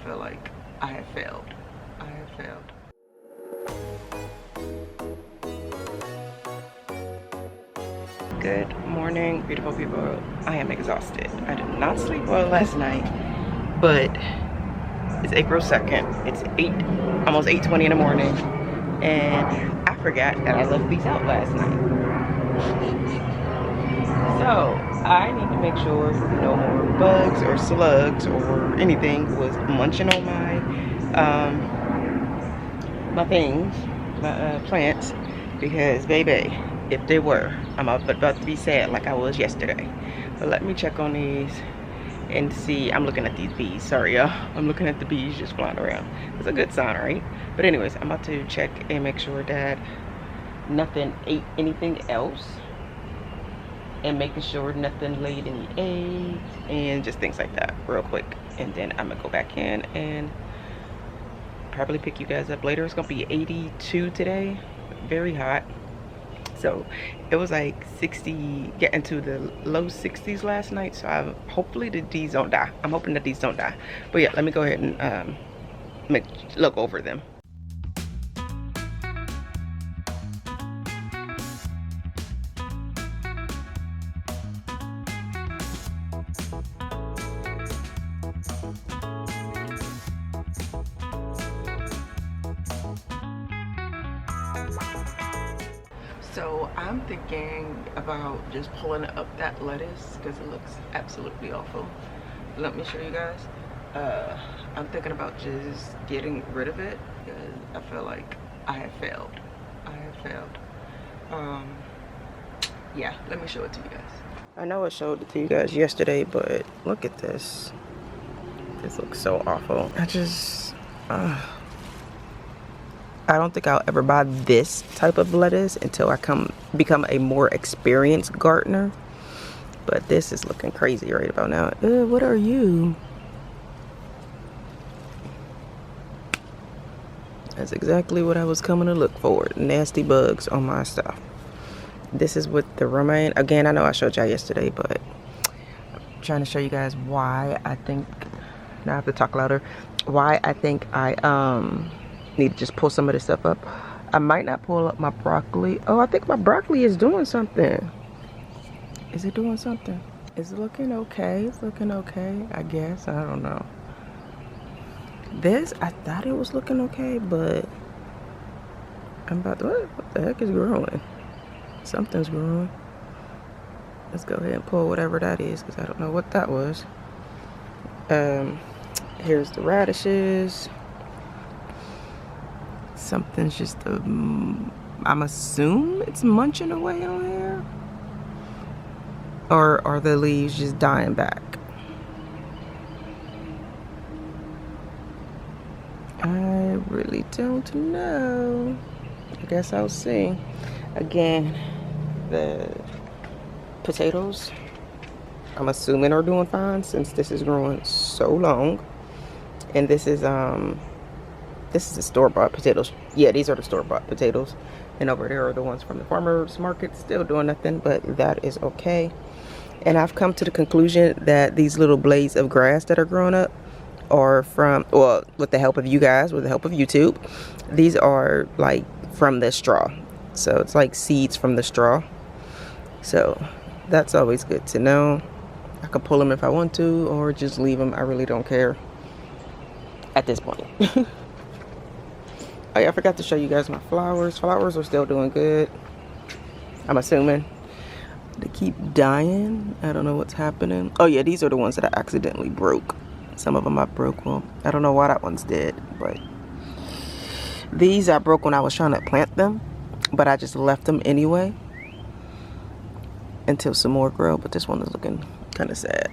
feel like I have failed. I have failed. Good morning, beautiful people. I am exhausted. I did not sleep well last night, but it's April 2nd. It's almost 8:20 in the morning, and I forgot that I left these out last night. So I need to make sure no more bugs or slugs or anything was munching on my things, my plants, because baby, if they were, I'm about to be sad like I was yesterday. But let me check on these and see. I'm looking at these bees. Sorry, y'all. I'm looking at the bees just flying around. It's a good sign, right? But anyways, I'm about to check and make sure that nothing ate anything else, and making sure nothing laid any eggs and just things like that real quick. And then I'm gonna go back in and probably pick you guys up later. It's gonna be 82 today, very hot. So it was like 60, getting to the low 60s last night. So hopefully these don't die. I'm hoping that these don't die. But yeah, let me go ahead and look over them. So I'm thinking about just pulling up that lettuce because it looks absolutely awful. Let me show you guys. I'm thinking about just getting rid of it because I feel like I have failed. I have failed. Yeah, let me show it to you guys. I know I showed it to you guys yesterday, but look at this. This looks so awful. I don't think I'll ever buy this type of lettuce until I become a more experienced gardener. But this is looking crazy right about now. What are you? That's exactly what I was coming to look for. Nasty bugs on my stuff. This is with the romaine. Again, I know I showed y'all yesterday, but I'm trying to show you guys why I think, now I have to talk louder, why I think I need to just pull some of this stuff up. I might not pull up my broccoli. Oh, I think my broccoli is doing something. Is it doing something? Is it looking okay? It's looking okay, I guess. I don't know. This, I thought it was looking okay, but I'm about to, what the heck is growing? Something's growing. Let's go ahead and pull whatever that is, because I don't know what that was. Here's the radishes. Something's just, I'm assuming it's munching away on here. Or are the leaves just dying back? I really don't know. I guess I'll see. Again, the potatoes, I'm assuming are doing fine since this is growing so long. And this is the store-bought potatoes. Yeah, these are the store-bought potatoes. And over there are the ones from the farmer's market, still doing nothing, but that is okay. And I've come to the conclusion that these little blades of grass that are growing up are from, well, with the help of you guys, with the help of YouTube, these are like from the straw. So it's like seeds from the straw. So that's always good to know. I can pull them if I want to, or just leave them. I really don't care at this point. Oh yeah, I forgot to show you guys my flowers. Flowers are still doing good, I'm assuming. They keep dying. I don't know what's happening. Oh yeah, these are the ones that I accidentally broke. Some of them I broke. Well, I don't know why that one's dead, but these I broke when I was trying to plant them, but I just left them anyway until some more grow. But this one is looking kind of sad.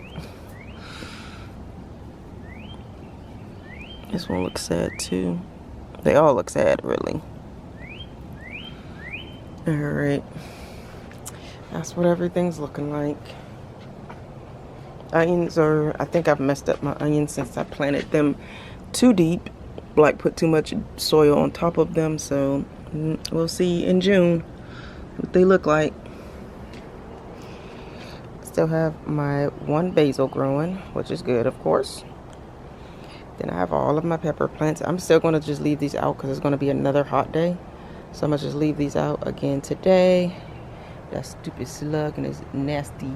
This one looks sad too. They all look sad, really. Alright. That's what everything's looking like. Onions are, I think I've messed up my onions since I planted them too deep. Like put too much soil on top of them. So we'll see in June what they look like. Still have my one basil growing, which is good, of course. Then I have all of my pepper plants. I'm still going to just leave these out because it's going to be another hot day. So I'm going to just leave these out again today. That stupid slug and his nasty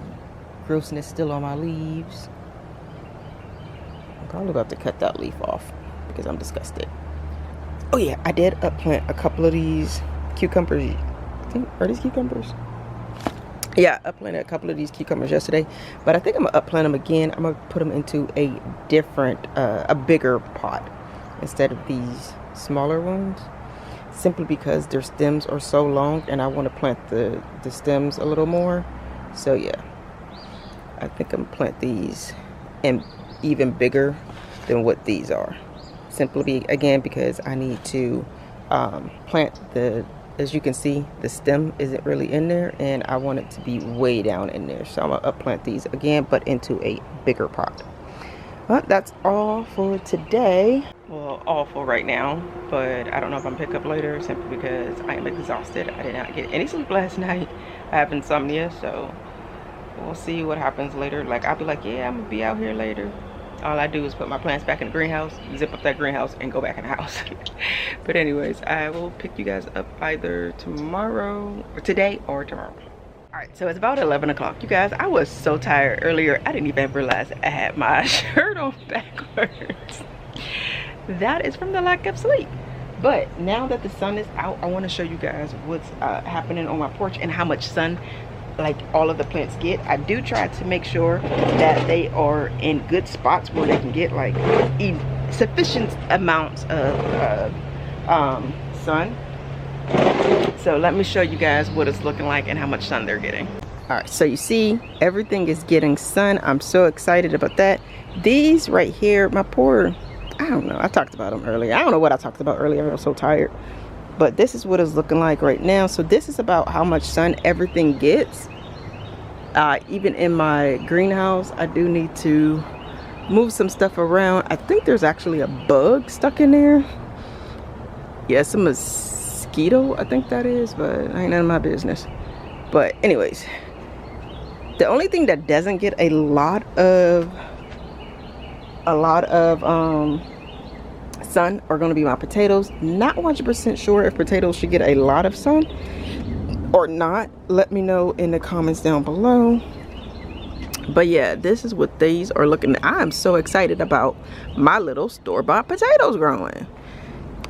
grossness still on my leaves. I'm probably about to cut that leaf off because I'm disgusted. Oh yeah, I did upplant a couple of these cucumbers. I think, are these cucumbers? Yeah, I upplanted a couple of these cucumbers yesterday, but I think I'm gonna upplant them again. I'm gonna put them into a different, a bigger pot instead of these smaller ones, simply because their stems are so long and I want to plant the stems a little more. So yeah, I think I'm gonna plant these and even bigger than what these are, simply again because I need to plant the, as you can see, the stem isn't really in there and I want it to be way down in there. So I'm gonna upplant these again, but into a bigger pot. Well, that's all for today. Well, all for right now, but I don't know if I'm gonna pick up later simply because I am exhausted. I did not get any sleep last night. I have insomnia, so we'll see what happens later. Like, I'll be like, yeah, I'm gonna be out here later. All I do is put my plants back in the greenhouse, zip up that greenhouse, and go back in the house. But anyways, I will pick you guys up either tomorrow, or today, or tomorrow. All right, so it's about 11 o'clock. You guys, I was so tired earlier. I didn't even realize I had my shirt on backwards. That is from the lack of sleep. But now that the sun is out, I want to show you guys what's happening on my porch and how much sun like all of the plants get. I do try to make sure that they are in good spots where they can get like sufficient amounts of sun. So let me show you guys what it's looking like and how much sun they're getting. All right, so you see everything is getting sun. I'm so excited about that. These right here, my poor, I don't know, I talked about them earlier. I don't know what I talked about earlier. I'm so tired. But this is what it's looking like right now. So this is about how much sun everything gets. Even in my greenhouse, I do need to move some stuff around. I think there's actually a bug stuck in there. Yeah, it's a mosquito, I think that is, but ain't none of my business. But anyways, the only thing that doesn't get a lot of sun are going to be my potatoes. Not 100% sure if potatoes should get a lot of sun or not. Let me know in the comments down below. But yeah, this is what these are looking. I'm so excited about my little store-bought potatoes growing.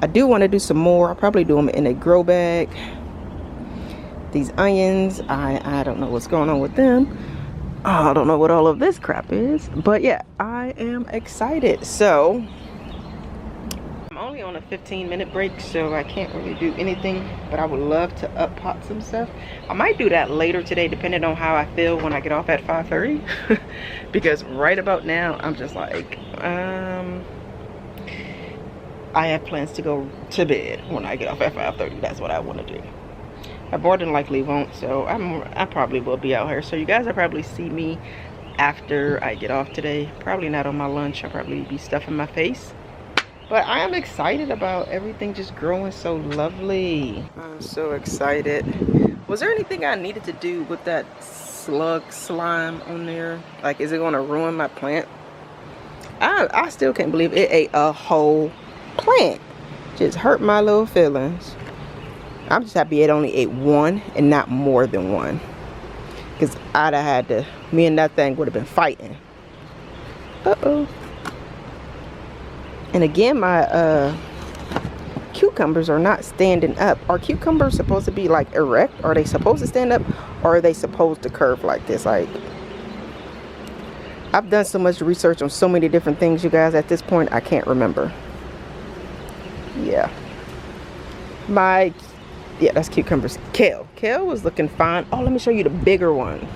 I do want to do some more. I'll probably do them in a grow bag. These onions, I don't know what's going on with them. I don't know what all of this crap is, but yeah, I am excited. So I'm only on a 15-minute break, so I can't really do anything, but I would love to up pot some stuff. I might do that later today, depending on how I feel when I get off at 5:30. Because right about now, I'm just like, I have plans to go to bed when I get off at 5:30. That's what I want to do. I more than likely won't, so I probably will be out here. So you guys will probably see me after I get off today. Probably not on my lunch. I'll probably be stuffing my face. But I am excited about everything just growing so lovely. I'm so excited. Was there anything I needed to do with that slug slime on there? Like, is it going to ruin my plant? I still can't believe it ate a whole plant. Just hurt my little feelings. I'm just happy it only ate one and not more than one. Because I'd have had to, me and that thing would have been fighting. Uh-oh. And again, my cucumbers are not standing up. Are cucumbers supposed to be like erect? Are they supposed to stand up? Or are they supposed to curve like this? Like, I've done so much research on so many different things, you guys. At this point, I can't remember. Yeah. Yeah, that's cucumbers. Kale. Kale was looking fine. Oh, let me show you the bigger one.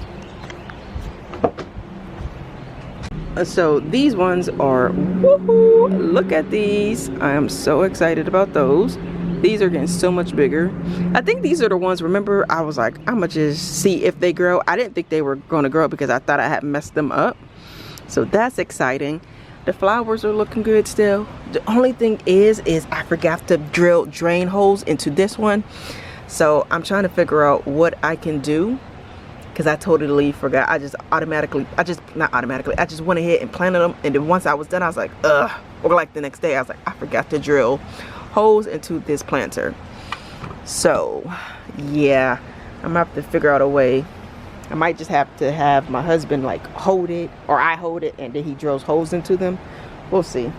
So these ones are, woohoo, look at these. I am so excited about those. These are getting so much bigger. I think these are the ones, remember, I was like, I'm gonna just see if they grow. I didn't think they were gonna grow because I thought I had messed them up. So that's exciting. The flowers are looking good still. The only thing is I forgot to drill drain holes into this one. So I'm trying to figure out what I can do because I totally forgot. I just not automatically, I just went ahead and planted them, and then once I was done I was like, ugh. Or like the next day I was like, I forgot to drill holes into this planter. So yeah, I'm gonna have to figure out a way. I might just have to have my husband like hold it, or I hold it, and then he drills holes into them. We'll see.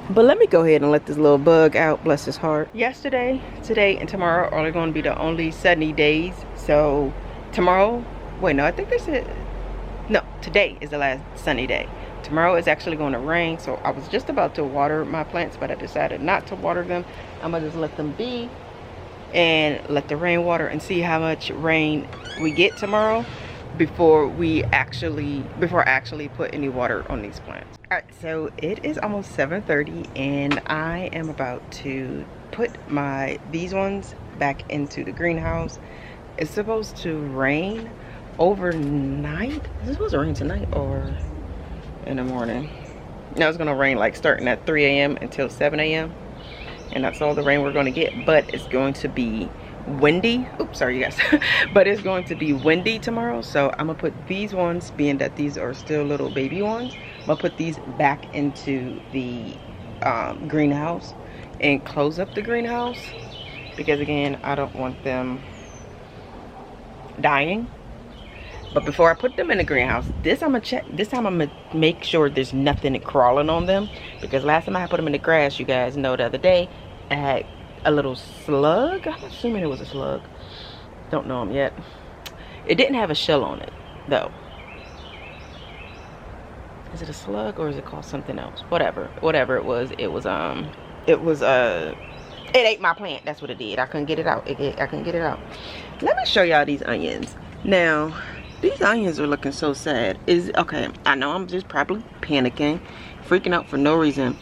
But let me go ahead and let this little bug out, bless his heart. Yesterday, today, and tomorrow are going to be the only sunny days. So tomorrow, wait, no, I think they said, no, today is the last sunny day. Tomorrow is actually going to rain. So I was just about to water my plants, but I decided not to water them. I'm going to just let them be and let the rain water and see how much rain we get tomorrow before I actually put any water on these plants. All right, so it is almost 7:30 and I am about to put these ones back into the greenhouse. It's supposed to rain overnight. Is it supposed to rain tonight or in the morning? No, it's gonna rain like starting at 3 a.m. until 7 a.m. and that's all the rain we're going to get. But it's going to be windy. Oops, sorry you guys. But it's going to be windy tomorrow, so I'm gonna put these ones, being that these are still little baby ones, I'm gonna put these back into the greenhouse and close up the greenhouse, because again, I don't want them dying. But before I put them in the greenhouse, this time I'm gonna make sure there's nothing crawling on them, because last time I put them in the grass, you guys know, the other day I had a little slug. I'm assuming it was a slug, don't know them yet. It didn't have a shell on it though. Is it a slug or is it called something else? Whatever it was, it ate my plant. That's what it did. I couldn't get it out. I couldn't get it out. Let me show y'all these onions. Now these onions are looking so sad. Okay, I know I'm just probably panicking, freaking out for no reason,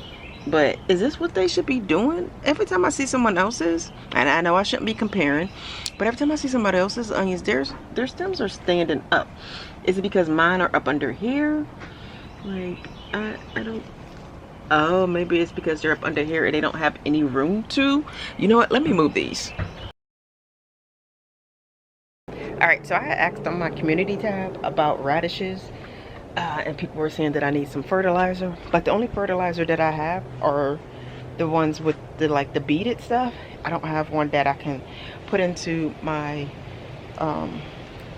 but is this what they should be doing? Every time I see someone else's, and I know I shouldn't be comparing, but every time I see somebody else's onions, their stems are standing up. Is it because mine are up under here? Like, I don't, oh, maybe it's because they're up under here and they don't have any room to. You know what, let me move these. Alright, so I asked on my community tab about radishes, and people were saying that I need some fertilizer, but the only fertilizer that I have are the ones with the like the beaded stuff. I don't have one that I can put into my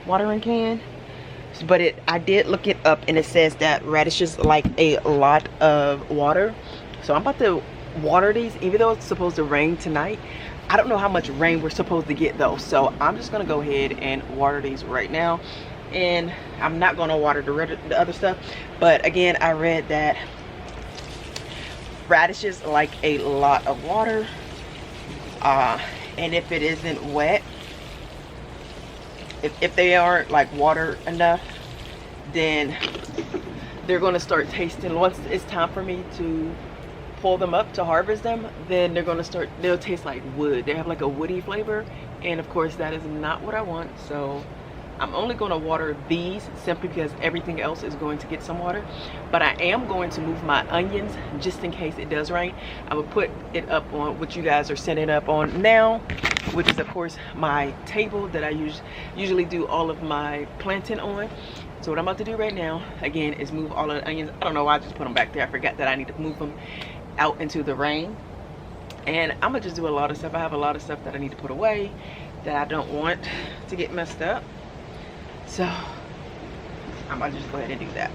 watering can. But I did look it up, and it says that radishes like a lot of water. So I'm about to water these, even though it's supposed to rain tonight. I don't know how much rain we're supposed to get though, so I'm just gonna go ahead and water these right now. And I'm not gonna water the other stuff, but again, I read that radishes like a lot of water, and if it isn't wet, if they aren't like watered enough, then they're going to start tasting. Once it's time for me to pull them up to harvest them, then they'll taste like wood. They have like a woody flavor, and of course that is not what I want. So I'm only going to water these simply because everything else is going to get some water. But I am going to move my onions just in case it does rain. I will put it up on what you guys are setting up on now, which is of course my table that I usually do all of my planting on. So what I'm about to do right now, again, is move all of the onions. I don't know why I just put them back there. I forgot that I need to move them out into the rain. And I'm gonna just do a lot of stuff. I have a lot of stuff that I need to put away that I don't want to get messed up. So I'm gonna just go ahead and do that.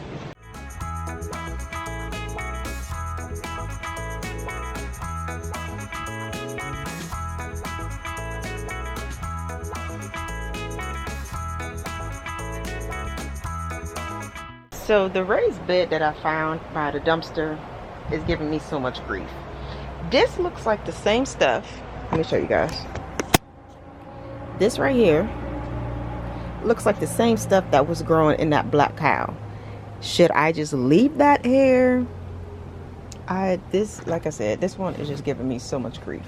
So the raised bed that I found by the dumpster is giving me so much grief. This looks like the same stuff. Let me show you guys. This right here looks like the same stuff that was growing in that black cow. Should I just leave that here? Like I said, this one is just giving me so much grief.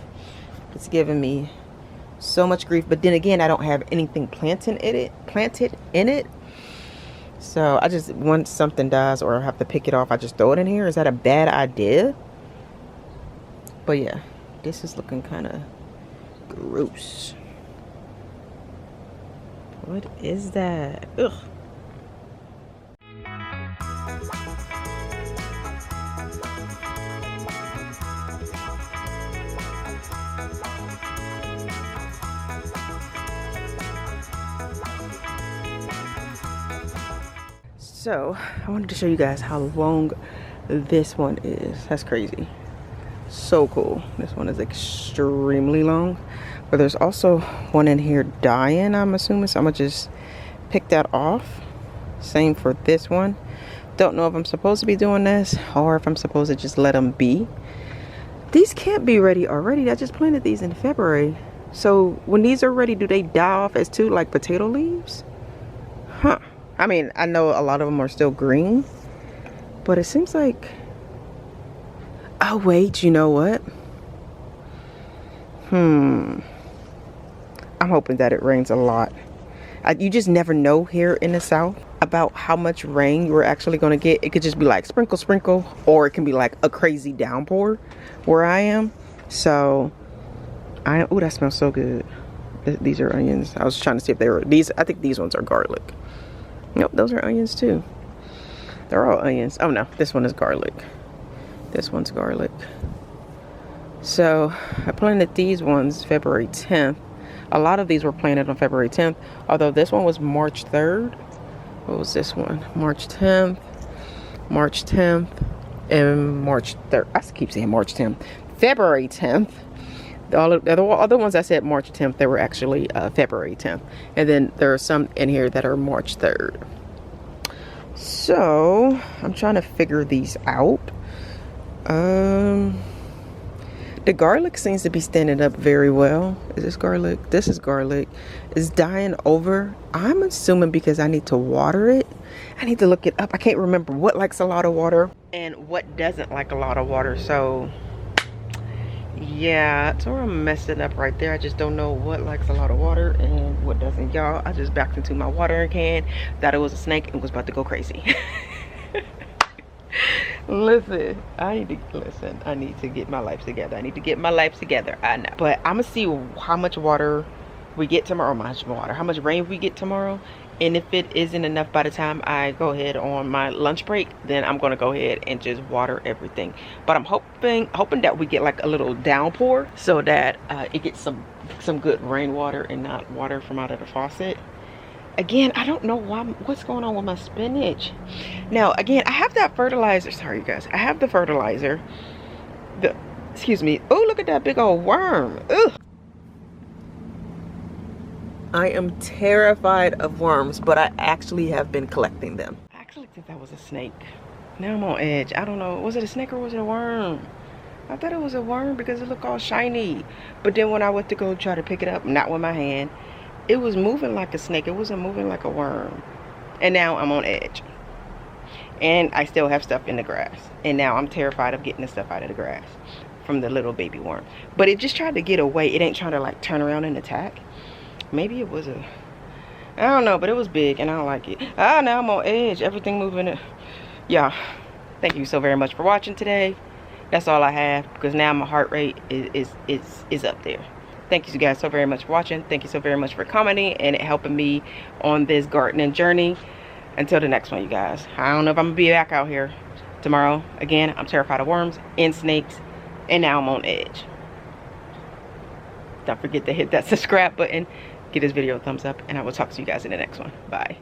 It's giving me so much grief. But then again, I don't have anything planted in it. So I just, once something dies or I have to pick it off, I just throw it in here. Is that a bad idea? But yeah, this is looking kind of gross. What is that? Ugh. So I wanted to show you guys how long this one is. That's crazy. So cool. This one is extremely long, but there's also one in here dying, I'm assuming, so I'm gonna just pick that off. Same for this one. Don't know if I'm supposed to be doing this or if I'm supposed to just let them be. These can't be ready already. I just planted these in February, so when these are ready, do they die off as too, like potato leaves? Huh. I mean, I know a lot of them are still green, but it seems like, oh wait, you know what? I'm hoping that it rains a lot. You just never know here in the South about how much rain we're actually going to get. It could just be like sprinkle, sprinkle, or it can be like a crazy downpour where I am. So, oh, that smells so good. These are onions. I was trying to see if they were, these, I think these ones are garlic. Nope, those are onions too. They're all onions. Oh no, this one is garlic. This one's garlic. So I planted these ones February 10th. A lot of these were planted on February 10th, although this one was March 3rd. What was this one? March 10th, March 10th, and March 3rd. I keep saying March 10th. February 10th. All of the other ones I said March 10th, they were actually February 10th. And then there are some in here that are March 3rd. So I'm trying to figure these out. The garlic seems to be standing up very well. Is this garlic? This is garlic. It's dying over. I'm assuming because I need to water it. I need to look it up. I can't remember what likes a lot of water and what doesn't like a lot of water. So yeah, so I'm messing up right there. I just don't know what likes a lot of water and what doesn't. Y'all, I just backed into my watering can, thought it was a snake, and was about to go crazy. Listen, I need to get my life together. I know. But I'm gonna see how much water we get tomorrow, how much rain we get tomorrow. And if it isn't enough by the time I go ahead on my lunch break, then I'm gonna go ahead and just water everything. But I'm hoping that we get like a little downpour so that it gets some good rainwater and not water from out of the faucet. Again, I don't know what's going on with my spinach. Now, again, I have that fertilizer. Sorry, you guys. I have the fertilizer. Excuse me. Oh, look at that big old worm. Ugh. I am terrified of worms, but I actually have been collecting them. I actually think that was a snake. Now I'm on edge. I don't know. Was it a snake or was it a worm? I thought it was a worm because it looked all shiny. But then when I went to go try to pick it up, not with my hand, it was moving like a snake. It wasn't moving like a worm. And now I'm on edge. And I still have stuff in the grass. And now I'm terrified of getting the stuff out of the grass from the little baby worm. But it just tried to get away. It ain't trying to like turn around and attack. Maybe it was I don't know, but it was big and I don't like it. Ah, now I'm on edge. Everything moving. Yeah. Thank you so very much for watching today. That's all I have because now my heart rate is up there. Thank you guys so very much for watching. Thank you so very much for commenting and helping me on this gardening journey. Until the next one, you guys. I don't know if I'm gonna be back out here tomorrow. Again, I'm terrified of worms and snakes, and now I'm on edge. Don't forget to hit that subscribe button, give this video a thumbs up, and I will talk to you guys in the next one. Bye.